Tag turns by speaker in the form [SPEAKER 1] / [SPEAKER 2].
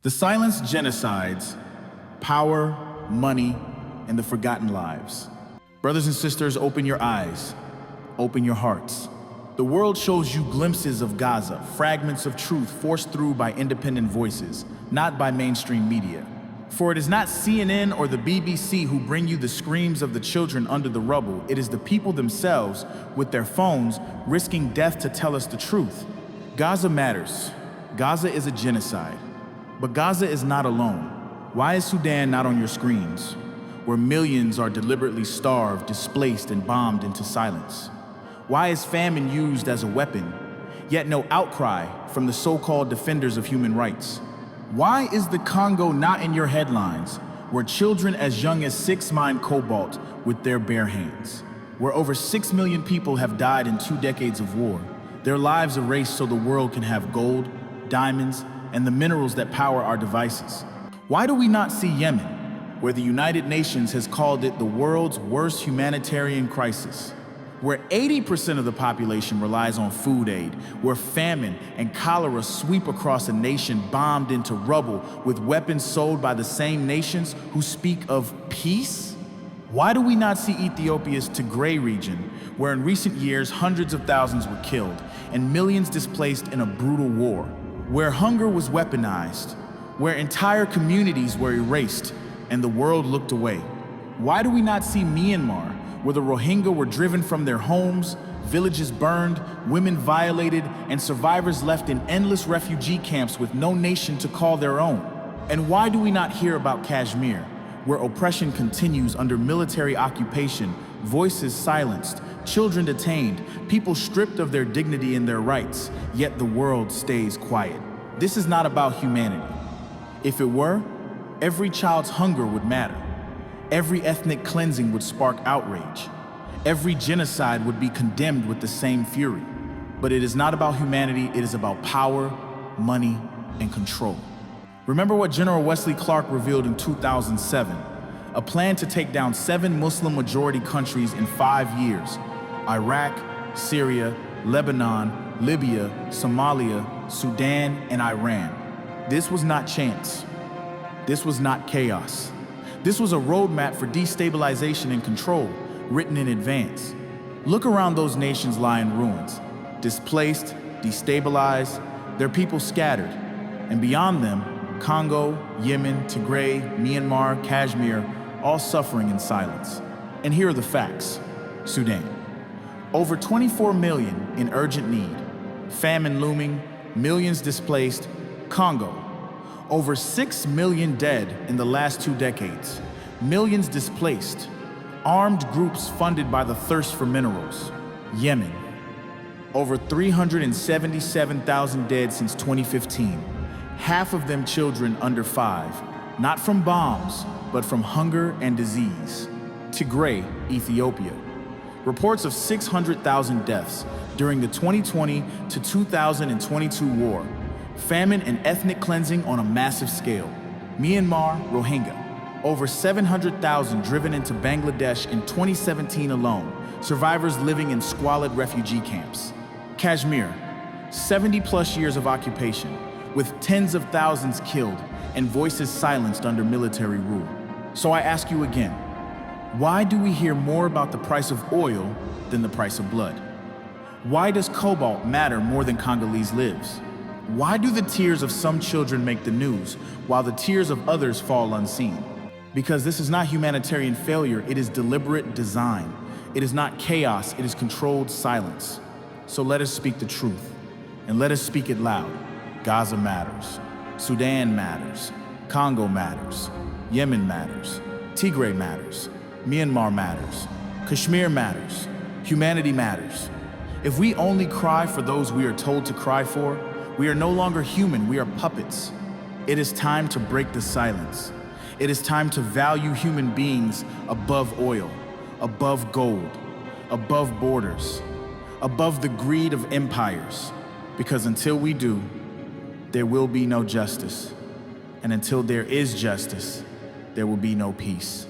[SPEAKER 1] The silenced genocides, power, money, and the forgotten lives. Brothers and sisters, open your eyes, open your hearts. The world shows you glimpses of Gaza, fragments of truth forced through by independent voices, not by mainstream media. For it is not CNN or the BBC who bring you the screams of the children under the rubble. It is the people themselves, with their phones, risking death to tell us the truth. Gaza matters. Gaza is a genocide. But Gaza is not alone. Why is Sudan not on your screens, where millions are deliberately starved, displaced, and bombed into silence? Why is famine used as a weapon, yet no outcry from the so-called defenders of human rights? Why is the Congo not in your headlines, where children as young as 6 mine cobalt with their bare hands? Where over 6 million people have died in 2 decades of war, their lives erased so the world can have gold, diamonds, and the minerals that power our devices? Why do we not see Yemen, where the United Nations has called it the world's worst humanitarian crisis? Where 80% of the population relies on food aid, where famine and cholera sweep across a nation bombed into rubble with weapons sold by the same nations who speak of peace? Why do we not see Ethiopia's Tigray region, where in recent years hundreds of thousands were killed and millions displaced in a brutal war? Where hunger was weaponized, where entire communities were erased and the world looked away? Why do we not see Myanmar, where the Rohingya were driven from their homes, villages burned, women violated, and survivors left in endless refugee camps with no nation to call their own? And why do we not hear about Kashmir, where oppression continues under military occupation, voices silenced, children detained, people stripped of their dignity and their rights, yet the world stays quiet? This is not about humanity. If it were, every child's hunger would matter. Every ethnic cleansing would spark outrage. Every genocide would be condemned with the same fury. But it is not about humanity, it is about power, money, and control. Remember what General Wesley Clark revealed in 2007, a plan to take down 7 Muslim-majority countries in 5 years: Iraq, Syria, Lebanon, Libya, Somalia, Sudan, and Iran. This was not chance. This was not chaos. This was a roadmap for destabilization and control, written in advance. Look around those nations lie in ruins, displaced, destabilized, their people scattered. And beyond them, Congo, Yemen, Tigray, Myanmar, Kashmir, all suffering in silence. And here are the facts. Sudan. Over 24 million in urgent need. Famine looming, millions displaced. Congo. Over 6 million dead in the last 2 decades. Millions displaced. Armed groups funded by the thirst for minerals. Yemen. Over 377,000 dead since 2015. Half of them children under 5. Not from bombs, but from hunger and disease. Tigray, Ethiopia. Reports of 600,000 deaths during the 2020 to 2022 war. Famine and ethnic cleansing on a massive scale. Myanmar, Rohingya. Over 700,000 driven into Bangladesh in 2017 alone. Survivors living in squalid refugee camps. Kashmir. 70+ years of occupation, with tens of thousands killed and voices silenced under military rule. So I ask you again, why do we hear more about the price of oil than the price of blood? Why does cobalt matter more than Congolese lives? Why do the tears of some children make the news while the tears of others fall unseen? Because this is not humanitarian failure, it is deliberate design. It is not chaos, it is controlled silence. So let us speak the truth, and let us speak it loud. Gaza matters. Sudan matters. Congo matters. Yemen matters. Tigray matters. Myanmar matters. Kashmir matters. Humanity matters. If we only cry for those we are told to cry for, we are no longer human, we are puppets. It is time to break the silence. It is time to value human beings above oil, above gold, above borders, above the greed of empires. Because until we do, there will be no justice. And until there is justice, there will be no peace.